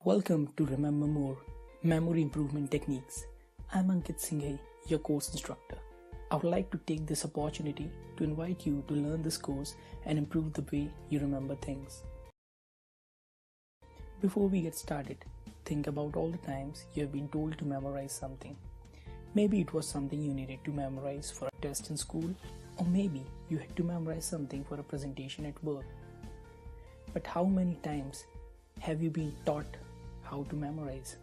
Welcome to Remember More Memory Improvement Techniques. I'm Ankit Singh, your course instructor. I would like to take this opportunity to invite you to learn this course and improve the way you remember things. Before we get started, think about all the times you have been told to memorize something. Maybe it was something you needed to memorize for a test in school, or maybe you had to memorize something for a presentation at work. But how many times have you been taught how to memorize?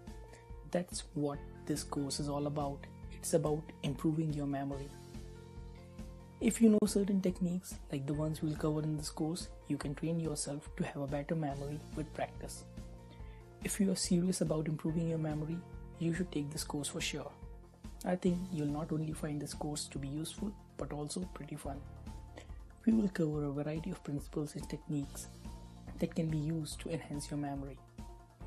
That's what this course is all about. It's about improving your memory. If you know certain techniques like the ones we'll cover in this course, you can train yourself to have a better memory with practice. If you are serious about improving your memory, you should take this course for sure. I think you'll not only find this course to be useful, but also pretty fun. We will cover a variety of principles and techniques that can be used to enhance your memory.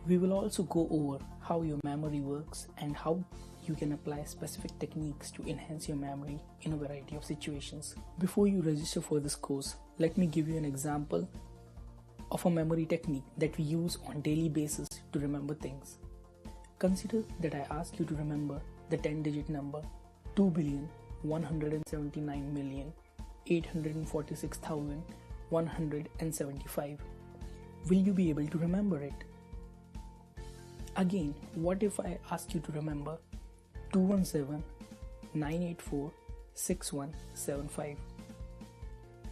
We will also go over how your memory works and how you can apply specific techniques to enhance your memory in a variety of situations. Before you register for this course, let me give you an example of a memory technique that we use on a daily basis to remember things. Consider that I ask you to remember the 10-digit number 2,179,846,175. Will you be able to remember it? Again, what if I ask you to remember 217-984-6175?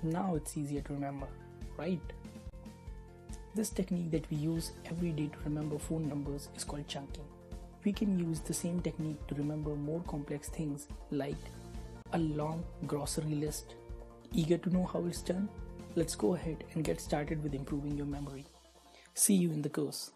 Now it's easier to remember, right? This technique that we use every day to remember phone numbers is called chunking. We can use the same technique to remember more complex things like a long grocery list. Eager to know how it's done? Let's go ahead and get started with improving your memory. See you in the course.